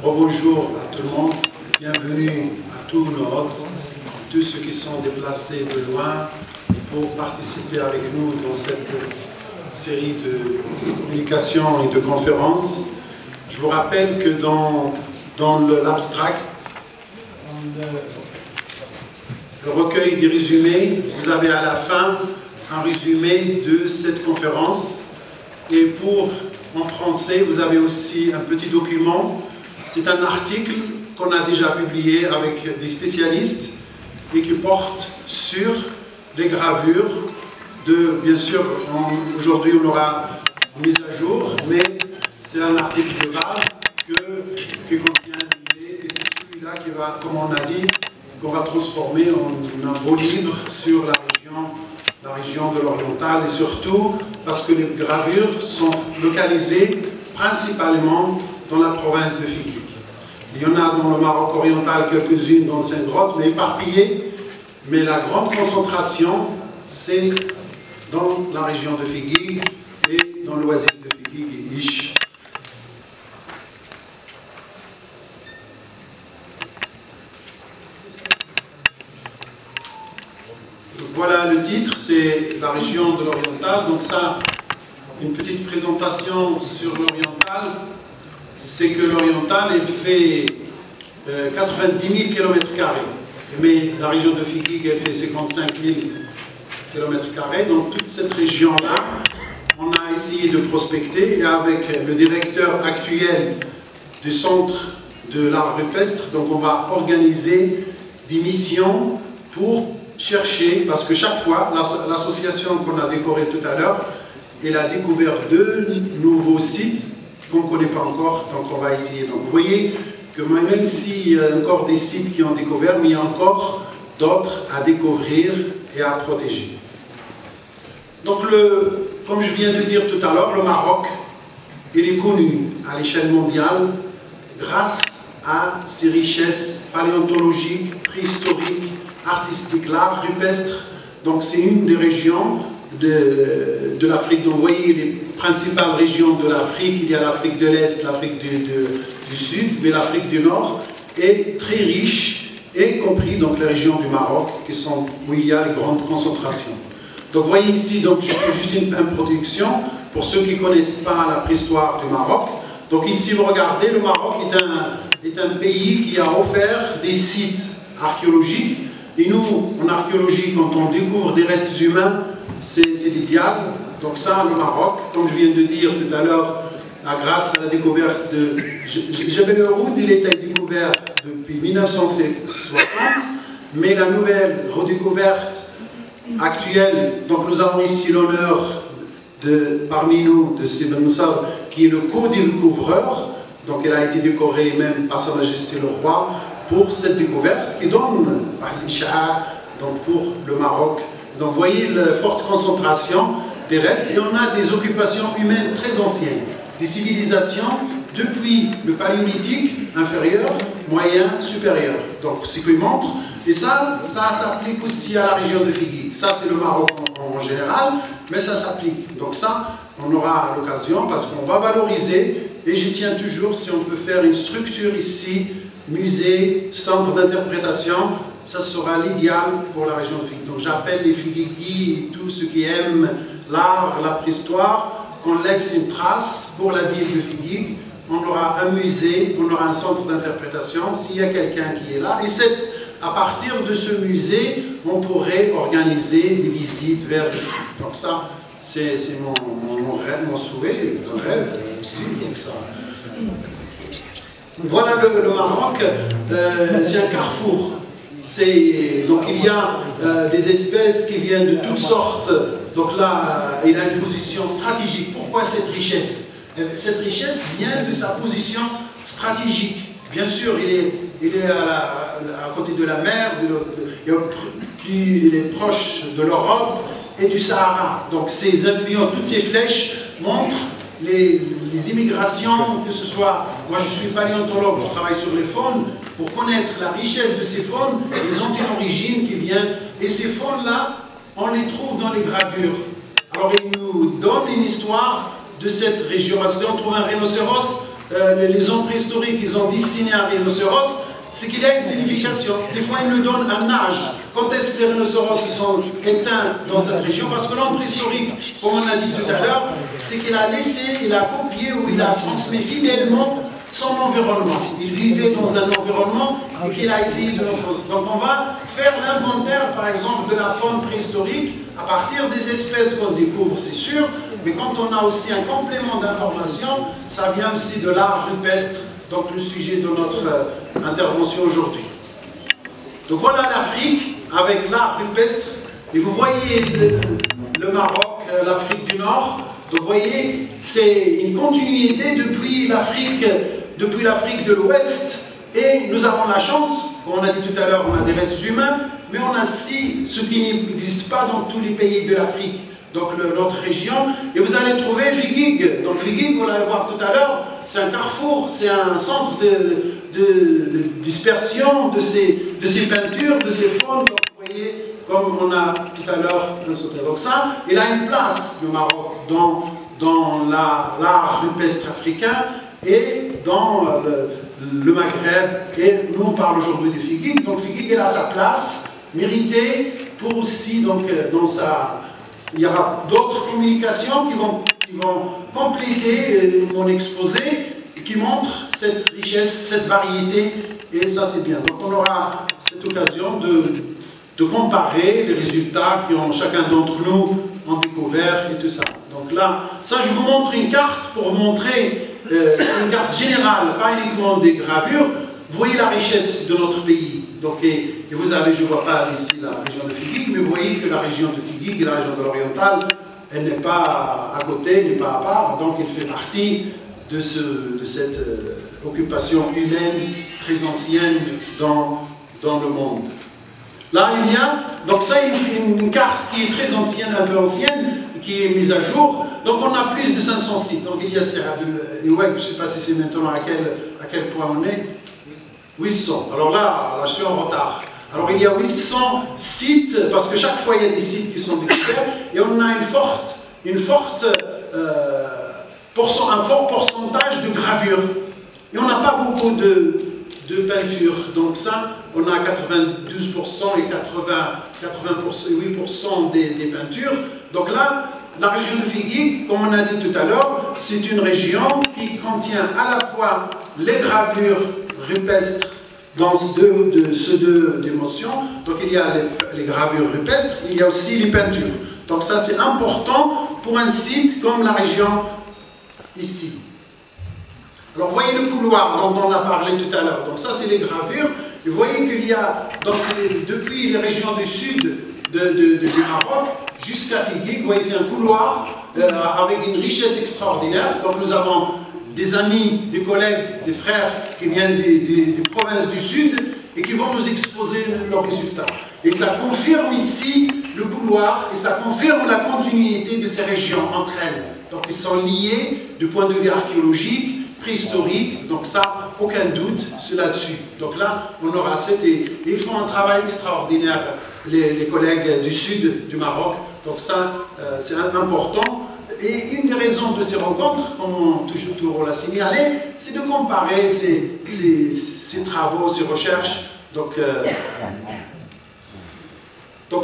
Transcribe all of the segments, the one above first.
Bonjour à tout le monde, bienvenue à tous nos hôtes, tous ceux qui sont déplacés de loin pour participer avec nous dans cette série de communications et de conférences. Je vous rappelle que dans l'abstract, le recueil des résumés, vous avez à la fin un résumé de cette conférence. Et en français, vous avez aussi un petit document. C'est un article qu'on a déjà publié avec des spécialistes et qui porte sur les gravures. Bien sûr, aujourd'hui on aura une mise à jour, mais c'est un article de base qui contient l'idée, et c'est celui-là qui va, comme on a dit, qu'on va transformer en un beau livre sur la région de l'Oriental, et surtout parce que les gravures sont localisées principalement dans la province de Fiqig. Il y en a dans le Maroc oriental quelques-unes dans cette grotte, mais éparpillées. Mais la grande concentration, c'est dans la région de Fiqig et dans l'oasis de Fiqig et Ish. Voilà le titre, c'est la région de l'Oriental. Donc ça, une petite présentation sur l'Oriental, c'est que l'Oriental fait 90 000 km², mais la région de Fiqig elle fait 55 000 km². Donc toute cette région-là, on a essayé de prospecter, et avec le directeur actuel du centre de l'art rupestre, donc on va organiser des missions pour chercher, parce que chaque fois, l'association qu'on a décorée tout à l'heure, elle a découvert 2 nouveaux sites qu'on ne connaît pas encore, donc on va essayer. Donc vous voyez que même s'il y a encore des sites qui ont découvert, mais il y a encore d'autres à découvrir et à protéger. Donc comme je viens de dire tout à l'heure, le Maroc, il est connu à l'échelle mondiale grâce à ses richesses paléontologiques, préhistoriques, artistiques, l'art rupestre. Donc c'est une des régions de l'Afrique. Donc vous voyez les principales régions de l'Afrique, il y a l'Afrique de l'Est, l'Afrique du Sud, mais l'Afrique du Nord est très riche, y compris donc les régions du Maroc, où il y a les grandes concentrations. Donc vous voyez ici, donc, je fais juste une introduction pour ceux qui ne connaissent pas la préhistoire du Maroc. Donc ici, vous regardez, le Maroc est un pays qui a offert des sites archéologiques. Et nous, en archéologie, quand on découvre des restes humains, c'est l'idéal. Donc ça, le Maroc, comme je viens de dire tout à l'heure, grâce à la découverte de Jebel Oud, il était découvert depuis 1960, mais la nouvelle redécouverte actuelle, donc nous avons ici l'honneur parmi nous de Sibn Saad, qui est le co-découvreur. Donc elle a été décorée même par Sa Majesté le Roi pour cette découverte qui donne l'Isha'a, donc pour le Maroc. Donc vous voyez la forte concentration des restes, et on a des occupations humaines très anciennes, des civilisations depuis le paléolithique inférieur, moyen, supérieur. Donc ce qui montre, et ça s'applique aussi à la région de Fiqig. Ça c'est le Maroc en général, mais ça s'applique. Donc ça, on aura l'occasion parce qu'on va valoriser, et je tiens toujours, si on peut faire une structure ici, musée, centre d'interprétation, ça sera l'idéal pour la région de Fiqig. Donc j'appelle les Fiqigis et tous ceux qui aiment l'art, la préhistoire, qu'on laisse une trace pour la ville de Fiqig. On aura un musée, on aura un centre d'interprétation, s'il y a quelqu'un qui est là. Et à partir de ce musée, on pourrait organiser des visites vers ici. Donc ça, c'est mon rêve, mon souhait, un rêve aussi. Donc ça. Voilà le Maroc, c'est un carrefour. Donc il y a des espèces qui viennent de toutes sortes. Donc là, il a une position stratégique. Pourquoi cette richesse? Cette richesse vient de sa position stratégique. Bien sûr, il est à côté de la mer, il est proche de l'Europe et du Sahara. Donc ces influences, toutes ces flèches montrent les immigrations, que ce soit, moi je suis paléontologue, je travaille sur les faunes, pour connaître la richesse de ces faunes, ils ont une origine qui vient, et ces faunes-là, on les trouve dans les gravures. Alors ils nous donnent une histoire de cette région. Si on trouve un rhinocéros, les hommes préhistoriques, ils ont dessiné un rhinocéros, c'est qu'il y a une signification. Des fois, ils nous donnent un âge. Quand est-ce que les rhinocéros se sont éteints dans cette région? Parce que l'homme préhistorique, comme on a dit tout à l'heure, c'est qu'il a laissé, il a copié ou il a transmis fidèlement son environnement. Il vivait dans un environnement et qu'il a essayé de reproduire. Donc on va faire l'inventaire, par exemple, de la faune préhistorique à partir des espèces qu'on découvre, c'est sûr, mais quand on a aussi un complément d'information, ça vient aussi de l'art rupestre, donc le sujet de notre intervention aujourd'hui. Donc voilà l'Afrique avec l'art rupestre, et vous voyez le Maroc, l'Afrique du Nord, donc vous voyez, c'est une continuité depuis l'Afrique de l'Ouest, et nous avons la chance, comme on a dit tout à l'heure, on a des restes humains, mais on a aussi ce qui n'existe pas dans tous les pays de l'Afrique, donc notre région, et vous allez trouver Figuig. Donc Figuig, vous l'allez voir tout à l'heure, c'est un carrefour, c'est un centre de dispersion de ces peintures, de ces faunes, donc vous voyez, comme on a tout à l'heure, donc ça, il a une place, le Maroc, dans l'art rupestre africain, et dans le Maghreb, et nous on parle aujourd'hui de Figuig, donc Figuig il a sa place méritée pour aussi, donc il y aura d'autres communications qui vont compléter mon exposé, qui montrent cette richesse, cette variété, et ça c'est bien. Donc on aura cette occasion de comparer les résultats que chacun d'entre nous ont découvert et tout ça. Donc là, ça je vous montre une carte pour montrer, c'est une carte générale, pas uniquement des gravures. Vous voyez la richesse de notre pays. Donc, et vous avez, je ne vois pas ici la région de Figuig, mais vous voyez que la région de Figuig, la région de l'Oriental, elle n'est pas à côté, n'est pas à part, donc elle fait partie de cette occupation humaine très ancienne dans le monde. Là, il y a, donc ça, une carte qui est très ancienne, un peu ancienne, qui est mise à jour. Donc on a plus de 500 sites. Donc il y a je ne sais pas si c'est maintenant à quel point on est. 800. Alors là, je suis en retard. Alors il y a 800 sites, parce que chaque fois il y a des sites qui sont découverts, et on a un fort pourcentage de gravures. Et on n'a pas beaucoup de peinture. Donc ça, on a 92% et 88% des peintures. Donc là, la région de Figuig, comme on a dit tout à l'heure, c'est une région qui contient à la fois les gravures rupestres dans ces deux dimensions. Donc il y a les gravures rupestres, il y a aussi les peintures. Donc ça c'est important pour un site comme la région ici. Alors vous voyez le couloir dont on a parlé tout à l'heure. Donc ça c'est les gravures. Et vous voyez qu'il y a, donc, depuis les régions du sud du Maroc jusqu'à Figuig, vous voyez c'est un couloir avec une richesse extraordinaire. Donc nous avons des amis, des collègues, des frères qui viennent des provinces du Sud et qui vont nous exposer leurs résultats. Et ça confirme ici le couloir et ça confirme la continuité de ces régions entre elles. Donc ils sont liés du point de vue archéologique, préhistorique, donc ça, aucun doute là-dessus. Donc là, on aura ils font un travail extraordinaire, les collègues du Sud du Maroc. Donc ça, c'est important. Et une des raisons de ces rencontres, comme on toujours l'a signalé, c'est de comparer ces travaux, ces recherches. Donc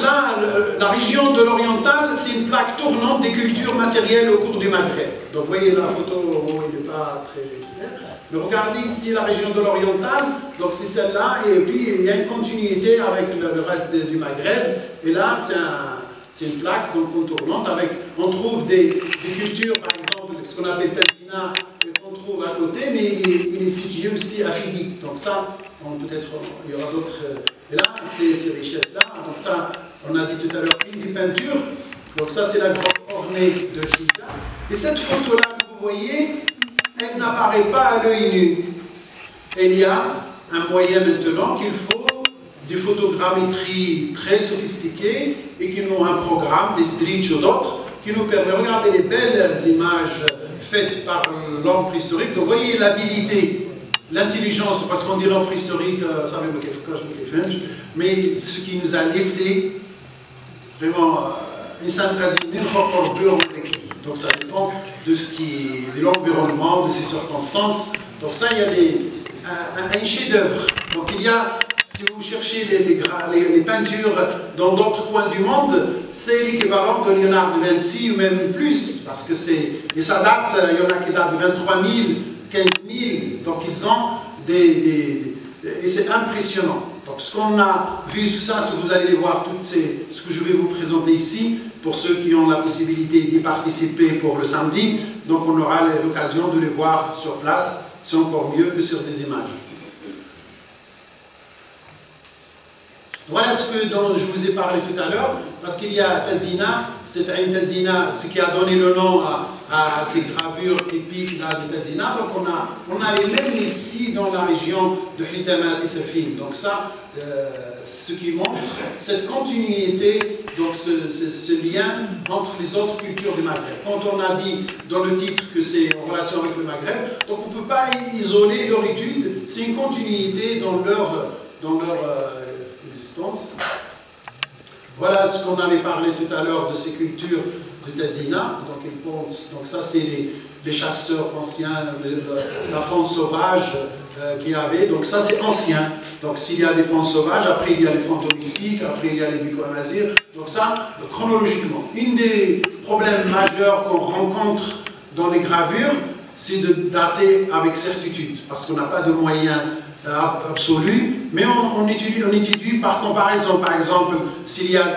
là, la région de l'Oriental, c'est une plaque tournante des cultures matérielles au cours du Maghreb. Donc vous voyez la photo, il n'est pas très clair. Mais regardez ici la région de l'Oriental, donc c'est celle-là, et puis il y a une continuité avec le reste du Maghreb. Et là, c'est une plaque donc tournante avec, on trouve des cultures, par exemple, ce qu'on appelle Tazina, qu'on trouve à côté, mais il est situé aussi à Figuig. Donc ça, peut-être il y aura d'autres. Et là, ces richesses-là, donc ça, on a dit tout à l'heure, une des peintures. Donc ça, c'est la grotte ornée de Giza. Et cette photo-là que vous voyez, elle n'apparaît pas à l'œil nu. Il y a un moyen maintenant qu'il faut des photogrammétrie très sophistiquées et qui nous ont un programme, des Stritch ou d'autres, qui nous permet de regarder les belles images faites par l'homme préhistorique. Donc vous voyez l'habilité, l'intelligence, parce qu'on dit l'homme préhistorique, ça me fait, mais ce qui nous a laissé vraiment Donc ça dépend de l'environnement, de ses circonstances. Donc ça, il y a un chef-d'œuvre. Donc il y a, si vous cherchez les peintures dans d'autres coins du monde, c'est l'équivalent de Léonard de Vinci ou même plus, parce que ça date, il y en a qui datent de 23 000, 15 000, donc ils ont et c'est impressionnant. Donc ce qu'on a vu, tout ça, si vous allez les voir, ce que je vais vous présenter ici, pour ceux qui ont la possibilité d'y participer pour le samedi, donc on aura l'occasion de les voir sur place, c'est encore mieux que sur des images. Voilà dont je vous ai parlé tout à l'heure, parce qu'il y a Tazina, c'est Aïn Tazina, ce qui a donné le nom à ces gravures typiques là, de Tazina. Donc on a les mêmes ici dans la région de Hitamat et Serfine. Donc ça, ce qui montre cette continuité, donc ce lien entre les autres cultures du Maghreb. Quand on a dit dans le titre que c'est en relation avec le Maghreb, donc on ne peut pas isoler leur étude, c'est une continuité dans leur existence. Voilà ce qu'on avait parlé tout à l'heure de ces cultures de Tazina. Donc ça, c'est les chasseurs anciens, la faune sauvage qu'il y avait. Donc ça, c'est ancien. Donc s'il y a des faunes sauvages, après il y a les faunes domestiques, après il y a les bucco-amazirs. Donc ça, chronologiquement. Un des problèmes majeurs qu'on rencontre dans les gravures, c'est de dater avec certitude, parce qu'on n'a pas de moyens absolu, mais on étudie par comparaison. Par exemple,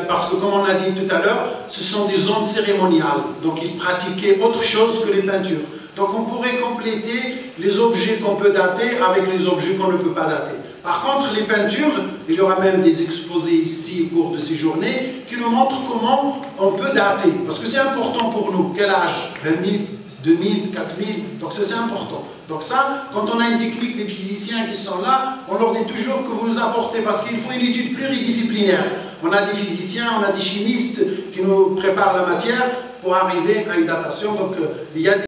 parce que comme on a dit tout à l'heure, ce sont des zones cérémoniales, donc ils pratiquaient autre chose que les peintures. Donc on pourrait compléter les objets qu'on peut dater avec les objets qu'on ne peut pas dater. Par contre, les peintures, il y aura même des exposés ici au cours de ces journées qui nous montrent comment on peut dater, parce que c'est important pour nous. Quel âge? 20 000, 2000, 4000, donc c'est important. Donc ça, quand on a une technique, les physiciens qui sont là, on leur dit toujours que vous nous apportez, parce qu'il faut une étude pluridisciplinaire. On a des physiciens, on a des chimistes qui nous préparent la matière pour arriver à une datation. Donc il y a